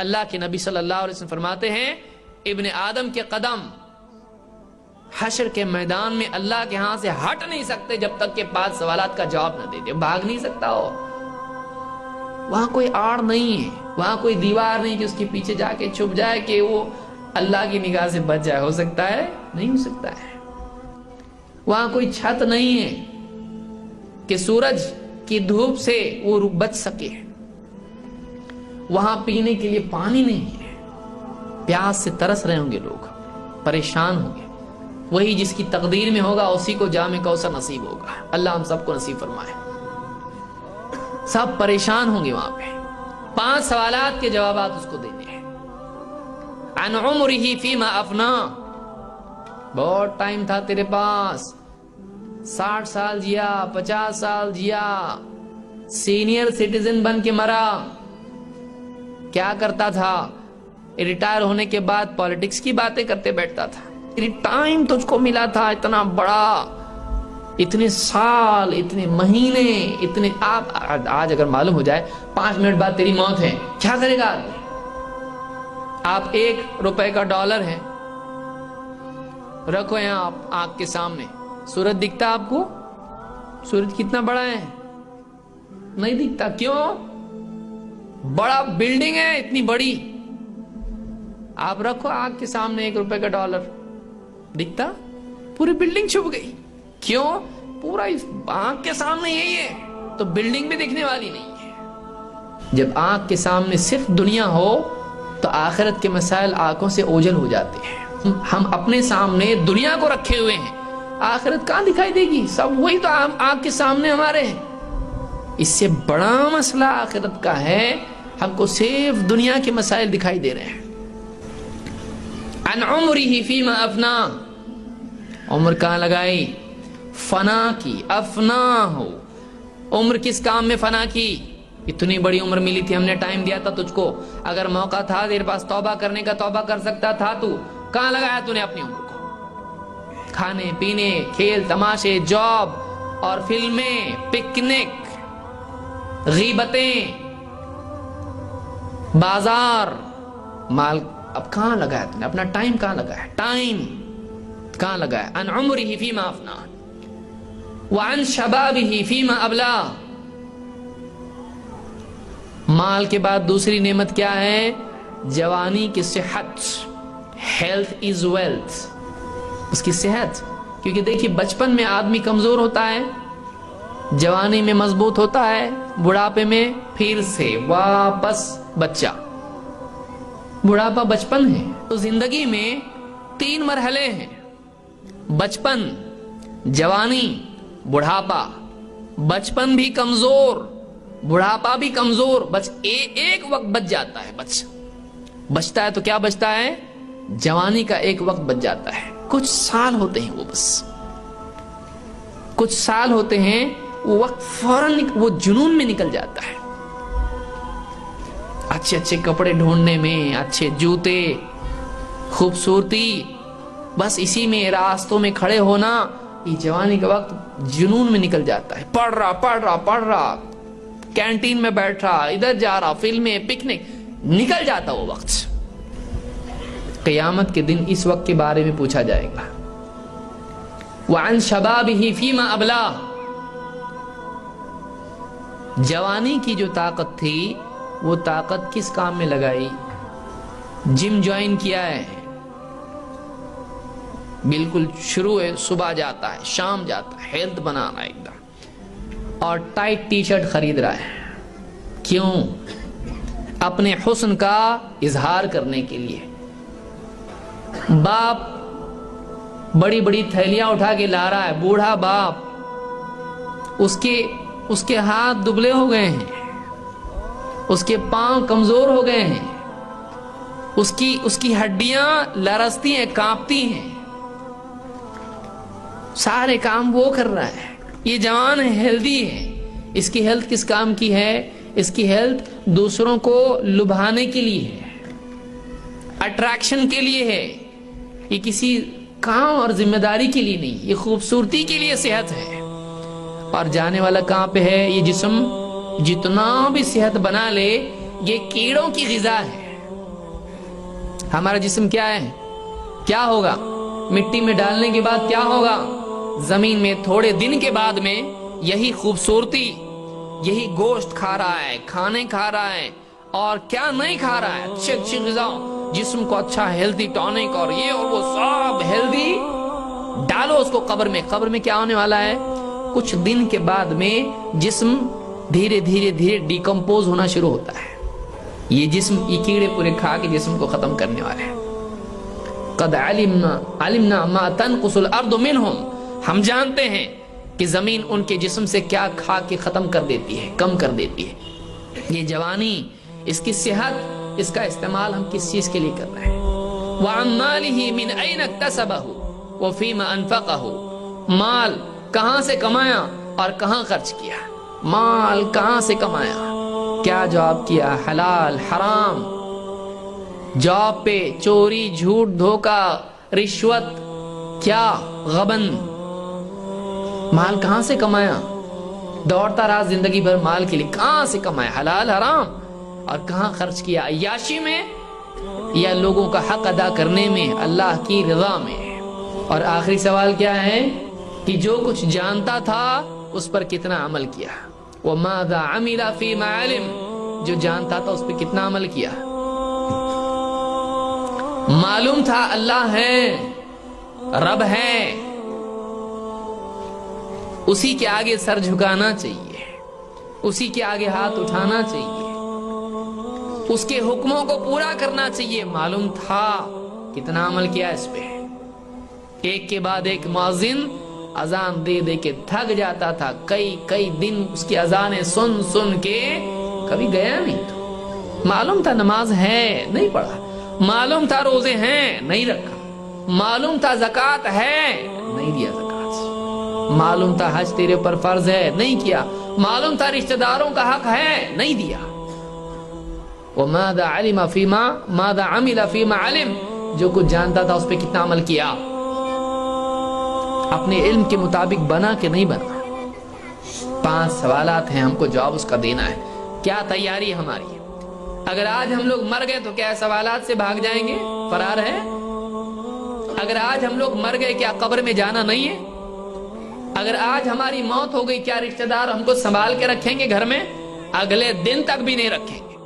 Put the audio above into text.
اللہ کے نبی صلی اللہ علیہ وسلم فرماتے ہیں ابن آدم کے قدم حشر کے میدان میں اللہ کے ہاں سے ہٹ نہیں سکتے جب تک کہ 5 سوالات کا جواب نہ دے دے. بھاگ نہیں سکتا ہو. وہاں کوئی آڑ نہیں ہے, وہاں کوئی دیوار نہیں کہ اس کے پیچھے جا کے چھپ جائے کہ وہ اللہ کی نگاہ سے بچ جائے. ہو سکتا ہے؟ نہیں ہو سکتا ہے. وہاں کوئی چھت نہیں ہے کہ سورج کی دھوپ سے وہ بچ سکے. وہاں پینے کے لیے پانی نہیں ہے. پیاس سے ترس رہے ہوں گے لوگ, پریشان ہوں گے. وہی جس کی تقدیر میں ہوگا اسی کو جام کوثر نصیب ہوگا. اللہ ہم سب کو نصیب فرمائے. سب پریشان ہوں گے وہاں پہ. 5 سوالات کے جوابات اس کو دینے ہیں. عن عمرہ فیما افنا, بہت ٹائم تھا تیرے پاس, 60 سال جیا, 50 سال جیا, سینئر سٹیزن بن کے مرا. کیا کرتا تھا؟ ریٹائر ہونے کے بعد پالیٹکس کی باتیں کرتے بیٹھتا تھا. ٹائم تجھ کو ملا تھا اتنا بڑا, اتنے سال, اتنے مہینے, اتنے. آپ آج اگر معلوم ہو جائے 5 منٹ بعد تیری موت ہے, کیا کرے گا آدمی؟ آپ 1 روپے کا ڈالر ہے, رکھو یہاں آپ آنکھ کے سامنے. سورج دکھتا آپ کو؟ سورج کتنا بڑا ہے؟ نہیں دکھتا. کیوں؟ بڑا بلڈنگ ہے اتنی بڑی. آپ رکھو آنکھ کے سامنے 1 روپے کا ڈالر, دکھتا؟ پوری بلڈنگ چھپ گئی. کیوں؟ پورا آنکھ کے سامنے یہی ہے, تو بلڈنگ بھی دکھنے والی نہیں ہے. جب آنکھ کے سامنے صرف دنیا ہو تو آخرت کے مسائل آنکھوں سے اوجھل ہو جاتے ہیں. ہم اپنے سامنے دنیا کو رکھے ہوئے ہیں, آخرت کہاں دکھائی دے گی؟ سب وہی تو آنکھ کے سامنے ہمارے ہیں. اس سے بڑا مسئلہ آخرت کا ہے, ہم کو صرف دنیا کے مسائل دکھائی دے رہے ہیں. عن عمرہ فیما افنا, عمر کہاں لگائی؟ فنا کی. افنا ہو, عمر کس کام میں فنا کی؟ اتنی بڑی عمر ملی تھی, ہم نے ٹائم دیا تھا تجھ کو, اگر موقع تھا تیرے پاس توبہ کرنے کا توبہ کر سکتا تھا. تو کہاں لگایا تو نے اپنی عمر کو؟ کھانے پینے, کھیل تماشے, جاب اور فلمیں, پکنک, غیبتیں, بازار, مال. اب کہاں لگایا تم نے اپنا ٹائم؟ کہاں لگایا ٹائم؟ کہاں لگایا؟ عن عمرہ فیما افنا وعن شبابہ فیما ابلا. مال کے بعد دوسری نعمت کیا ہے؟ جوانی کی صحت. Health is wealth. اس کی صحت. کیونکہ دیکھیے بچپن میں آدمی کمزور ہوتا ہے, جوانی میں مضبوط ہوتا ہے, بڑھاپے میں پھر سے واپس بچہ. بڑھاپا بچپن ہے. تو زندگی میں 3 مرحلے ہیں: بچپن, جوانی, بڑھاپا. بچپن بھی کمزور, بڑھاپا بھی کمزور. ایک وقت بچ جاتا ہے. بچتا ہے تو کیا بچتا ہے؟ جوانی کا ایک وقت بچ جاتا ہے. کچھ سال ہوتے ہیں, وہ بس کچھ سال ہوتے ہیں, وہ وقت فوراً وہ جنون میں نکل جاتا ہے. اچھے اچھے کپڑے ڈھونڈنے میں, اچھے جوتے, خوبصورتی, بس اسی میں راستوں میں کھڑے ہونا. یہ جوانی کا وقت جنون میں نکل جاتا ہے. پڑھ رہا, کینٹین میں بیٹھ رہا, ادھر جا رہا, فلمیں, پکنک, نکل جاتا وہ وقت. قیامت کے دن اس وقت کے بارے میں پوچھا جائے گا. وعن شبابہ فیما ابلا. جوانی کی جو طاقت تھی وہ طاقت کس کام میں لگائی؟ جم جوائن کیا ہے, بالکل شروع ہے, صبح جاتا ہے, شام جاتا ہے, ہیلتھ بنانا ایک دم, اور ٹائٹ ٹی شرٹ خرید رہا ہے. کیوں؟ اپنے حسن کا اظہار کرنے کے لیے. باپ بڑی بڑی تھیلیاں اٹھا کے لا رہا ہے, بوڑھا باپ, اس کے ہاتھ دبلے ہو گئے ہیں, اس کے پاؤں کمزور ہو گئے ہیں, اس کی ہڈیاں لرزتی ہیں, کانپتی ہیں, سارے کام وہ کر رہا ہے. یہ جوان ہے, ہیلدی ہے. اس کی ہیلتھ کس کام کی ہے؟ اس کی ہیلتھ دوسروں کو لبھانے کے لیے ہے, اٹریکشن کے لیے ہے. یہ کسی کام اور ذمہ داری کے لیے نہیں, یہ خوبصورتی کے لیے صحت ہے. اور جانے والا کہاں پہ ہے؟ یہ جسم جتنا بھی صحت بنا لے یہ کیڑوں کی غذا ہے. ہمارا جسم کیا ہے؟ کیا ہوگا؟ مٹی میں ڈالنے کے بعد کیا ہوگا؟ زمین میں تھوڑے دن کے بعد میں یہی خوبصورتی، یہی گوشت کھا رہا ہے، کھانے کھا رہا ہے، اور کیا نہیں کھا رہا ہے، اچھی اچھی غذا، جسم کو اچھا ہیلدی ٹونک اور یہ اور وہ سب ہیلدی، ڈالو اس کو قبر میں۔ قبر میں کیا ہونے والا ہے؟ کچھ دن کے بعد میں جسم دھیرے دھیرے دھیرے ڈیکمپوز ہونا شروع ہوتا ہے۔ یہ جسم یہ کیڑے پورے کھا کے جسم کو ختم کرنے والے ہیں۔ قد علمنا ما تنقص الارض منهم، ہم جانتے ہیں کہ زمین ان کے جسم سے کیا کھا کے ختم کر دیتی ہے، کم کر دیتی ہے۔ یہ جوانی، اس کی صحت، اس کا استعمال ہم کس چیز کے لیے کر رہے ہیں؟ وَعَن مَالِهِ مِنْ أَيْنَ اكْتَسَبَهُ وَفِيمَ أَنفَقَهُ، مال کہاں سے کمایا اور کہاں خرچ کیا؟ مال کہاں سے کمایا، کیا جاب کیا، حلال حرام، جاب پہ چوری جھوٹ دھوکہ رشوت، کیا غبن، مال کہاں سے کمایا؟ دوڑتا رہا زندگی بھر مال کے لیے، کہاں سے کمایا، حلال حرام، اور کہاں خرچ کیا؟ عیاشی میں یا لوگوں کا حق ادا کرنے میں، اللہ کی رضا میں؟ اور آخری سوال کیا ہے کہ جو کچھ جانتا تھا اس پر کتنا عمل کیا؟ وَمَاذَا عَمِلَ فِي مَا عَلِمَ، جو جانتا تھا اس پہ کتنا عمل کیا؟ معلوم تھا اللہ ہے، رب ہے، اسی کے آگے سر جھکانا چاہیے، اسی کے آگے ہاتھ اٹھانا چاہیے، اس کے حکموں کو پورا کرنا چاہیے۔ معلوم تھا، کتنا عمل کیا اس پہ؟ ایک کے بعد ایک مؤذن اذان دے دے کے تھک جاتا تھا، کئی دن اس کی اذانیں سن سن کے کبھی گیا نہیں تو۔ معلوم تھا نماز ہے، نہیں پڑھا، معلوم تھا روزے ہیں، نہیں رکھا، معلوم تھا زکوٰۃ ہے، نہیں دیا زکوٰۃ، معلوم تھا حج تیرے پر فرض ہے، نہیں کیا، معلوم تھا رشتہ داروں کا حق ہے، نہیں دیا۔ وَمَاذَا عَمِلَ فِي مَا عَلِمَ، جو کچھ جانتا تھا اس پہ کتنا عمل کیا؟ اپنے علم کے مطابق بنا کہ نہیں بنا؟ 5 سوالات ہیں، ہم کو جواب اس کا دینا ہے۔ کیا تیاری ہماری؟ اگر آج ہم لوگ مر گئے تو کیا سوالات سے بھاگ جائیں گے، فرار ہے؟ اگر آج ہم لوگ مر گئے کیا قبر میں جانا نہیں ہے؟ اگر آج ہماری موت ہو گئی کیا رشتہ دار ہم کو سنبھال کے رکھیں گے گھر میں؟ اگلے دن تک بھی نہیں رکھیں گے۔